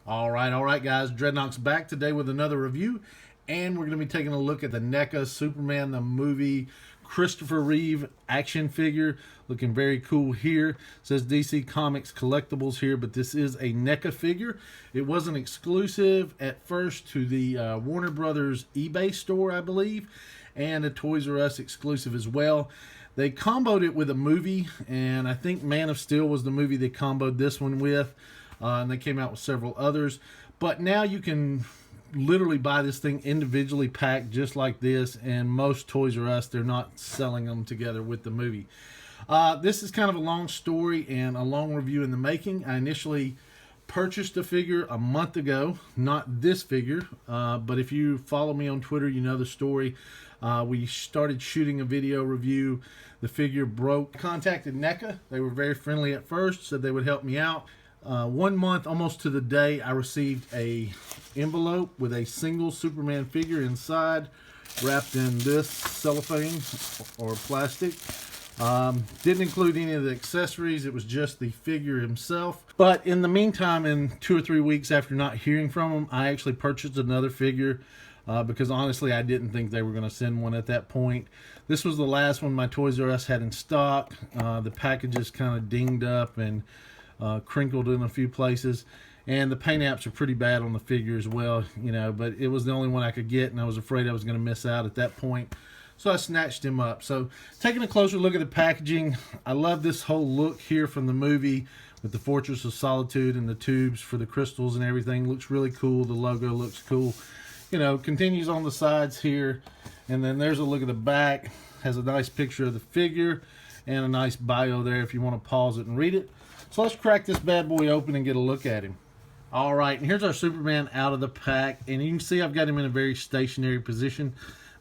All right, guys. Dreadnought's back today with another review, and we're going to be taking a look at the NECA Superman the movie Christopher Reeve action figure. Looking very cool here. It says DC Comics Collectibles here, but this is a NECA figure. It wasn't exclusive at first to the Warner Brothers eBay store, I believe, and a Toys R Us exclusive as well. They comboed it with a movie, and I think Man of Steel was the movie they comboed this one with. And they came out with several others. But now you can literally buy this thing individually packed just like this. And most Toys R Us, they're not selling them together with the movie. This is kind of a long story and a long review in the making. I initially purchased a figure a month ago. Not this figure. But if you follow me on Twitter, you know the story. We started shooting a video review. The figure broke. I contacted NECA. They were very friendly at first. Said they would help me out. 1 month, almost to the day, I received a envelope with a single Superman figure inside, wrapped in this cellophane or plastic. Didn't include any of the accessories. It was just the figure himself. But in the meantime, in 2 or 3 weeks after not hearing from him, I actually purchased another figure because honestly, I didn't think they were going to send one at that point. This was the last one my Toys R Us had in stock. The package is kind of dinged up and crinkled in a few places, and the paint apps are pretty bad on the figure as well, you know, but it was the only one I could get, and I was afraid I was going to miss out at that point, so I snatched him up. So taking a closer look at the packaging, I love this whole look here from the movie with the Fortress of Solitude and the tubes for the crystals and everything. Looks really cool. The logo looks cool, you know. Continues on the sides here, and then there's a look at the back. Has a nice picture of the figure and a nice bio there if you want to pause it and read it. So let's crack this bad boy open and get a look at him. All right, and here's our Superman out of the pack. And you can see I've got him in a very stationary position,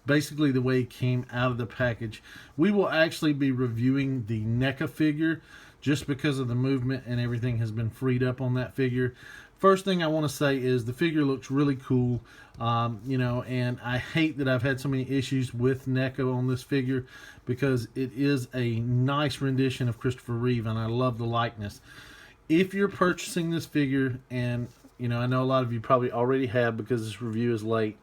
basically the way he came out of the package. We will actually be reviewing the NECA figure just because of the movement and everything has been freed up on that figure. First thing I want to say is the figure looks really cool, you know, and I hate that I've had so many issues with NECA on this figure because it is a nice rendition of Christopher Reeve, and I love the likeness. If you're purchasing this figure, and, you know, I know a lot of you probably already have because this review is late,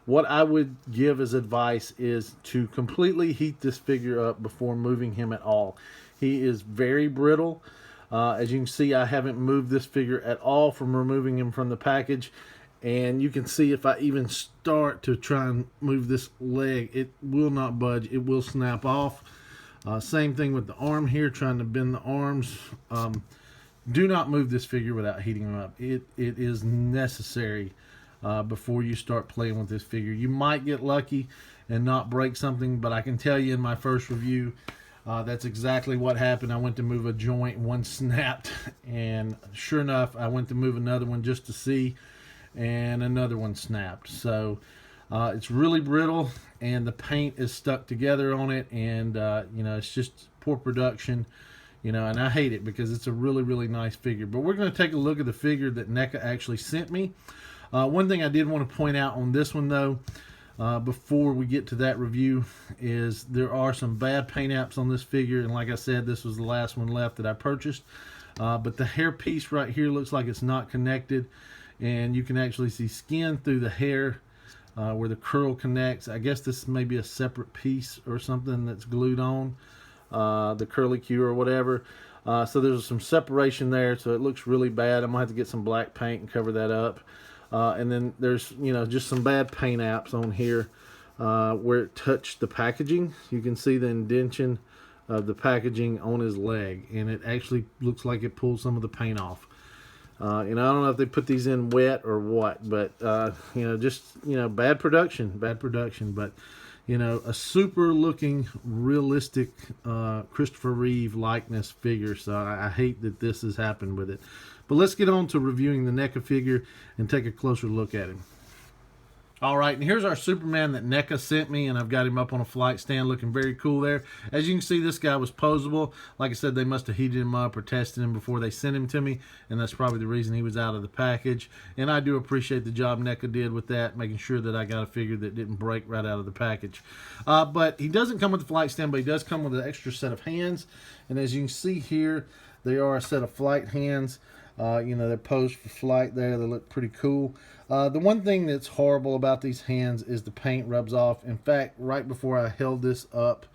what I would give as advice is to completely heat this figure up before moving him at all. He is very brittle. As you can see, I haven't moved this figure at all from removing him from the package. And you can see if I even start to try and move this leg, it will not budge. It will snap off. Same thing with the arm here, trying to bend the arms. Do not move this figure without heating him up. It is necessary before you start playing with this figure. You might get lucky and not break something, but I can tell you in my first review, that's exactly what happened. I went to move a joint, one snapped, and sure enough, I went to move another one just to see, and another one snapped. So it's really brittle, and the paint is stuck together on it, and you know, it's just poor production, you know, and I hate it because it's a really, really nice figure. But we're going to take a look at the figure that NECA actually sent me. One thing I did want to point out on this one, though, before we get to that review, is there are some bad paint apps on this figure, and like I said, this was the last one left that I purchased. But the hair piece right here looks like it's not connected, and you can actually see skin through the hair where the curl connects. I guess this may be a separate piece or something that's glued on, the curly Q or whatever. So there's some separation there, so it looks really bad. I'm gonna have to get some black paint and cover that up. And then there's, you know, just some bad paint apps on here where it touched the packaging. You can see the indentation of the packaging on his leg, and it actually looks like it pulled some of the paint off. You know, I don't know if they put these in wet or what, but you know, just, you know, bad production, but you know, a super looking realistic Christopher Reeve likeness figure. So I hate that this has happened with it. But let's get on to reviewing the NECA figure and take a closer look at him. All right, and here's our Superman that NECA sent me, and I've got him up on a flight stand looking very cool there. As you can see, this guy was posable. Like I said, they must have heated him up or tested him before they sent him to me, and that's probably the reason he was out of the package. And I do appreciate the job NECA did with that, making sure that I got a figure that didn't break right out of the package. But he doesn't come with the flight stand, but he does come with an extra set of hands. And as you can see here, they are a set of flight hands. You know, they're posed for flight there. They look pretty cool. The one thing that's horrible about these hands is the paint rubs off. In fact, right before I held this up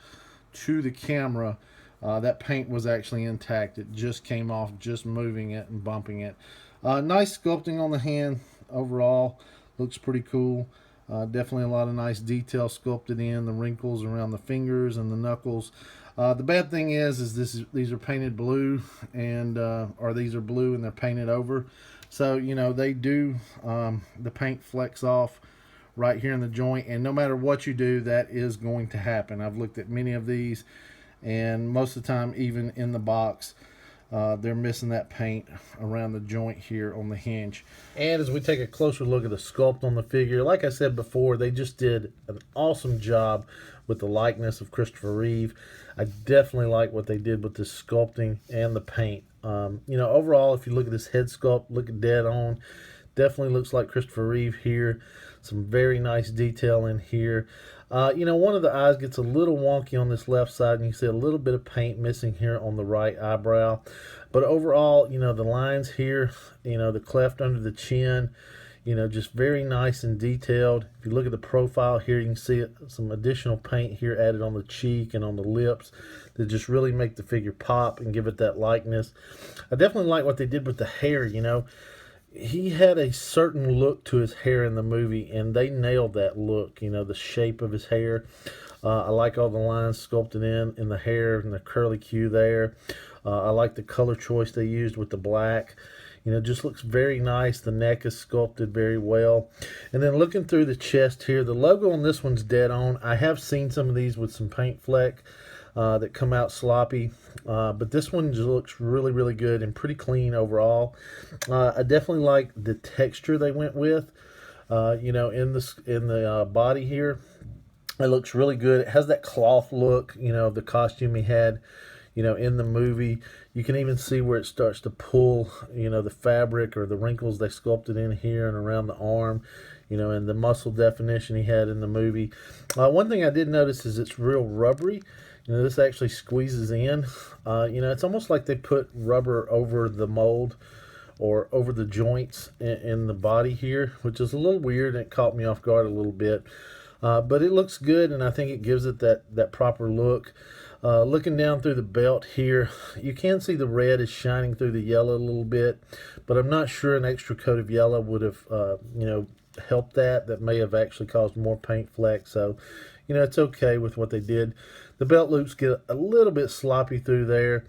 to the camera, that paint was actually intact. It just came off just moving it and bumping it. Nice sculpting on the hand overall. Looks pretty cool. Definitely a lot of nice detail sculpted in, the wrinkles around the fingers and the knuckles. The bad thing is these are painted blue, and or these are blue and they're painted over. So, you know, they do, the paint flecks off right here in the joint, and no matter what you do, that is going to happen. I've looked at many of these, and most of the time, even in the box, they're missing that paint around the joint here on the hinge. And as we take a closer look at the sculpt on the figure, like I said before, they just did an awesome job with the likeness of Christopher Reeve. I definitely like what they did with the sculpting and the paint. You know, overall, if you look at this head sculpt, look dead on. Definitely looks like Christopher Reeve here. Some very nice detail in here. You know, one of the eyes gets a little wonky on this left side, and you see a little bit of paint missing here on the right eyebrow. But overall, you know, the lines here, you know, the cleft under the chin, you know, just very nice and detailed. If you look at the profile here, you can see some additional paint here added on the cheek and on the lips that just really make the figure pop and give it that likeness. I definitely like what they did with the hair, you know. He had a certain look to his hair in the movie, and they nailed that look, you know, the shape of his hair. I like all the lines sculpted in the hair and the curly Q there. I like the color choice they used with the black. You know, just looks very nice. The neck is sculpted very well. And then looking through the chest here, the logo on this one's dead on. I have seen some of these with some paint fleck that come out sloppy. But this one just looks really, really good and pretty clean overall. I definitely like the texture they went with, you know, in the body here. It looks really good. It has that cloth look, you know, the costume he had, you know, in the movie. You can even see where it starts to pull, you know, the fabric or the wrinkles they sculpted in here and around the arm, you know, and the muscle definition he had in the movie. One thing I did notice is it's real rubbery. You know, this actually squeezes in. You know, it's almost like they put rubber over the mold or over the joints in the body here, which is a little weird, and it caught me off guard a little bit. But it looks good, and I think it gives it that proper look. Looking down through the belt here, you can see the red is shining through the yellow a little bit, but I'm not sure an extra coat of yellow would have, you know, helped that. That may have actually caused more paint fleck. So, you know, it's okay with what they did. The belt loops get a little bit sloppy through there,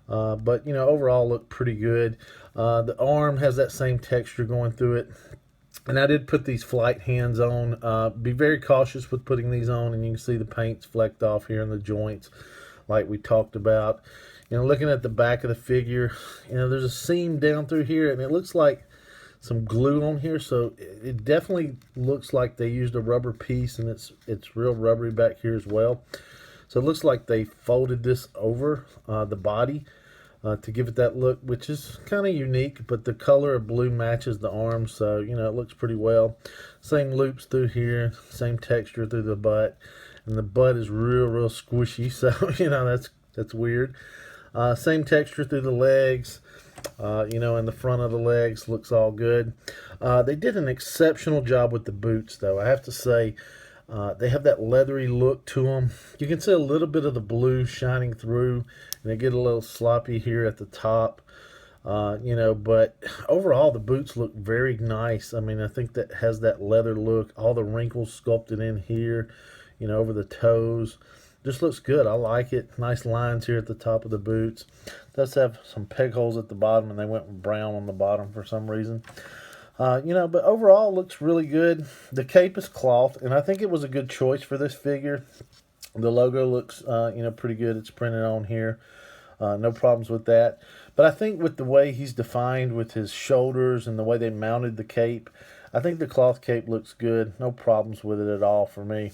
but, you know, overall look pretty good. The arm has that same texture going through it. And I did put these flight hands on. Be very cautious with putting these on, and you can see the paint's flecked off here in the joints like we talked about. You know, looking at the back of the figure, you know, there's a seam down through here, and it looks like some glue on here, so it definitely looks like they used a rubber piece, and it's real rubbery back here as well. So it looks like they folded this over the body to give it that look, which is kind of unique, but the color of blue matches the arms, so, you know, it looks pretty well. Same loops through here, same texture through the butt, and the butt is real squishy, so, you know, that's weird. Same texture through the legs, you know, and the front of the legs looks all good. They did an exceptional job with the boots, though. I have to say, they have that leathery look to them. You can see a little bit of the blue shining through, and they get a little sloppy here at the top, you know, but overall the boots look very nice. I mean, I think that has that leather look, all the wrinkles sculpted in here, you know, over the toes. Just looks good. I like it. Nice lines here at the top of the boots. Does have some peg holes at the bottom, and they went brown on the bottom for some reason. You know, but overall looks really good. The cape is cloth, and I think it was a good choice for this figure. The logo looks, you know, pretty good. It's printed on here. No problems with that. But I think with the way he's defined with his shoulders and the way they mounted the cape, I think the cloth cape looks good. No problems with it at all for me.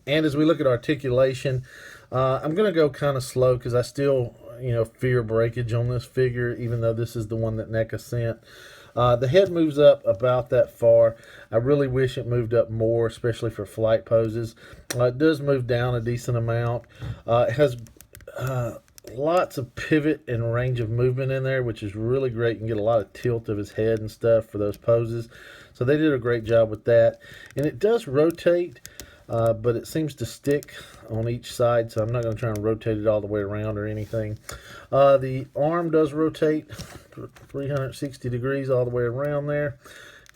And as we look at articulation, I'm going to go kind of slow because I still, you know, fear breakage on this figure, even though this is the one that NECA sent. The head moves up about that far. I really wish it moved up more, especially for flight poses. It does move down a decent amount. It has lots of pivot and range of movement in there, which is really great. You can get a lot of tilt of his head and stuff for those poses. So they did a great job with that. And it does rotate, but it seems to stick on each side, so I'm not going to try and rotate it all the way around or anything. The arm does rotate 360 degrees all the way around there.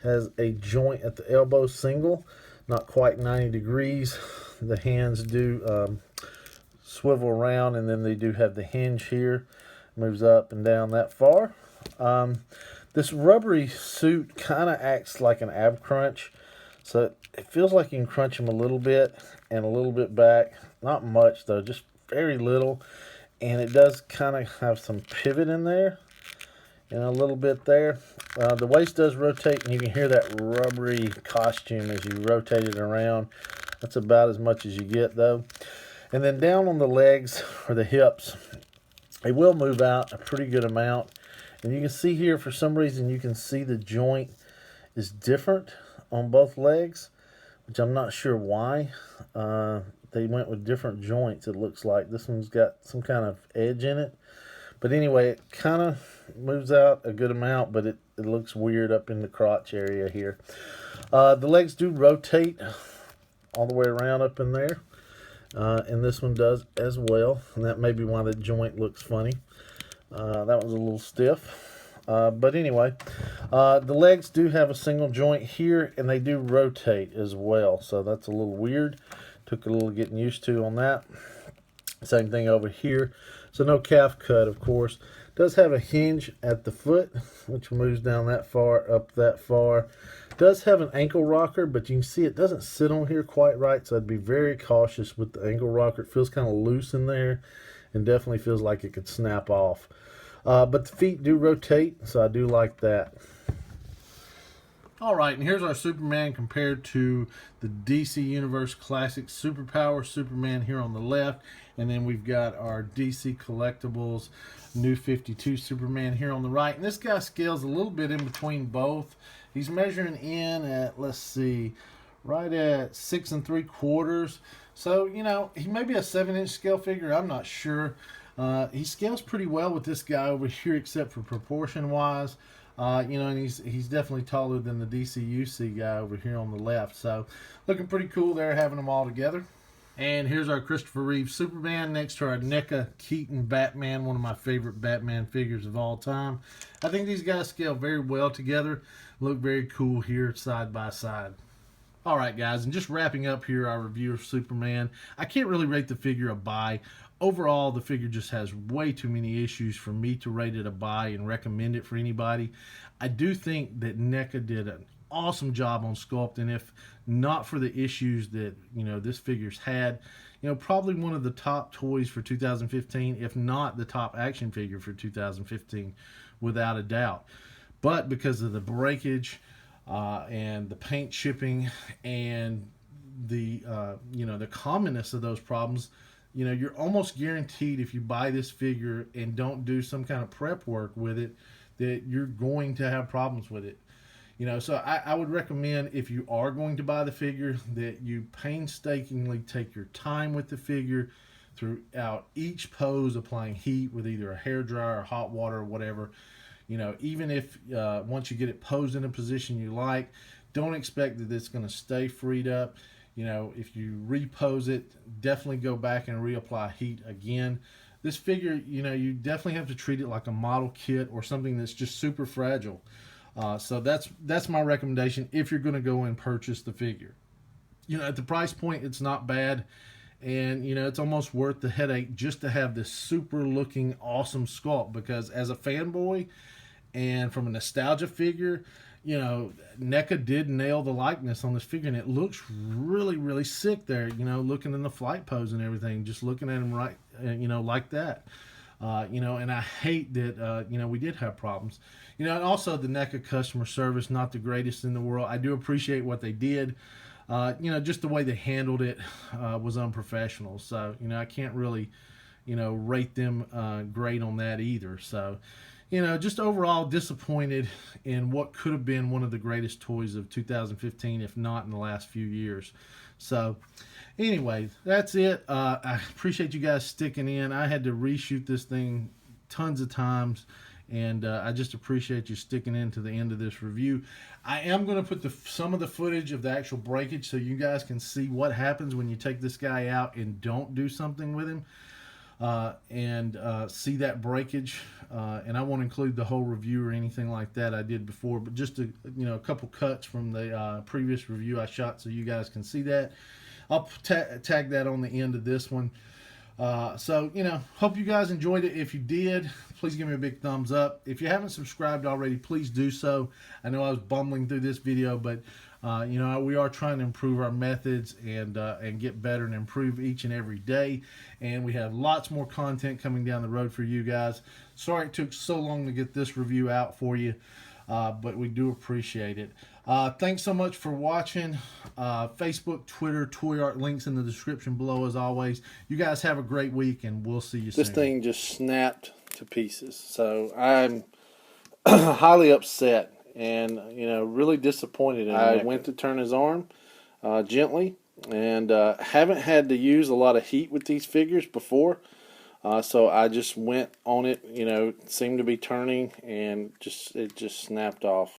Has a joint at the elbow single, not quite 90 degrees. The hands do swivel around, and then they do have the hinge here, moves up and down that far. This rubbery suit kind of acts like an ab crunch, so it feels like you can crunch them a little bit and a little bit back, not much though, just very little. And it does kind of have some pivot in there and a little bit there. The waist does rotate, and you can hear that rubbery costume as you rotate it around. That's about as much as you get though. And then down on the legs or the hips, they will move out a pretty good amount. And you can see here, for some reason, you can see the joint is different on both legs, which I'm not sure why. They went with different joints, it looks like. This one's got some kind of edge in it. But anyway, it kind of moves out a good amount, but it looks weird up in the crotch area here. The legs do rotate all the way around up in there. And this one does as well, and that may be why the joint looks funny. That was a little stiff, but anyway, the legs do have a single joint here, and they do rotate as well, so that's a little weird. Took a little getting used to on that. Same thing over here. So no calf cut, of course. Does have a hinge at the foot, which moves down that far, up that far. Does have an ankle rocker, but you can see it doesn't sit on here quite right, so I'd be very cautious with the ankle rocker. It feels kind of loose in there and definitely feels like it could snap off. But the feet do rotate, so I do like that. All right, and here's our Superman compared to the DC Universe Classic Superpower Superman here on the left. And then we've got our DC Collectibles New 52 Superman here on the right. And this guy scales a little bit in between both. He's measuring in at, let's see, right at 6 3/4. So, you know, he may be a 7-inch scale figure. I'm not sure. He scales pretty well with this guy over here, except for proportion-wise. You know, and he's definitely taller than the DCUC guy over here on the left. So, looking pretty cool there, having them all together. And here's our Christopher Reeve Superman next to our NECA Keaton Batman, one of my favorite Batman figures of all time. I think these guys scale very well together. Look very cool here side by side. All right, guys, and just wrapping up here our review of Superman. I can't really rate the figure a buy. Overall, the figure just has way too many issues for me to rate it a buy and recommend it for anybody. I do think that NECA did an awesome job on Sculpt, and if not for the issues that, you know, this figure's had, you know, probably one of the top toys for 2015, if not the top action figure for 2015, without a doubt. But because of the breakage and the paint chipping and the you know, the commonness of those problems, you know, you're almost guaranteed if you buy this figure and don't do some kind of prep work with it, that you're going to have problems with it. You know, so I would recommend, if you are going to buy the figure, that you painstakingly take your time with the figure throughout each pose, applying heat with either a hairdryer or hot water or whatever. You know, even if once you get it posed in a position you like, don't expect that it's going to stay freed up. You know, if you repose it, definitely go back and reapply heat again. This figure, you know, you definitely have to treat it like a model kit or something that's just super fragile. So that's my recommendation if you're going to go and purchase the figure. You know, at the price point, it's not bad. And, you know, it's almost worth the headache just to have this super looking awesome sculpt. Because as a fanboy and from a nostalgia figure, you know, NECA did nail the likeness on this figure. And it looks really, really sick there, you know, looking in the flight pose and everything. Just looking at him right, you know, like that. You know, and I hate that, you know, we did have problems. You know, and also the NECA customer service, not the greatest in the world. I do appreciate what they did. You know, just the way they handled it was unprofessional. So, you know, I can't really, you know, rate them great on that either. So, you know, just overall disappointed in what could have been one of the greatest toys of 2015, if not in the last few years. So, anyway, that's it. I appreciate you guys sticking in. I had to reshoot this thing tons of times, and I just appreciate you sticking in to the end of this review. I am going to put some of the footage of the actual breakage so you guys can see what happens when you take this guy out and don't do something with him. And see that breakage, and I won't include the whole review or anything like that I did before, but just a couple cuts from the previous review I shot so you guys can see that. I'll tag that on the end of this one. So, hope you guys enjoyed it. If you did, please give me a big thumbs up. If you haven't subscribed already, please do so. I know I was bumbling through this video, but we are trying to improve our methods and get better and improve each and every day. And we have lots more content coming down the road for you guys. Sorry it took so long to get this review out for you, but we do appreciate it. Thanks so much for watching. Facebook, Twitter, Toy Art, links in the description below as always. You guys have a great week, and we'll see you soon. This thing just snapped to pieces, so I'm highly upset and really disappointed. I went to turn his arm gently, and haven't had to use a lot of heat with these figures before, so I just went on it. It seemed to be turning, and it just snapped off.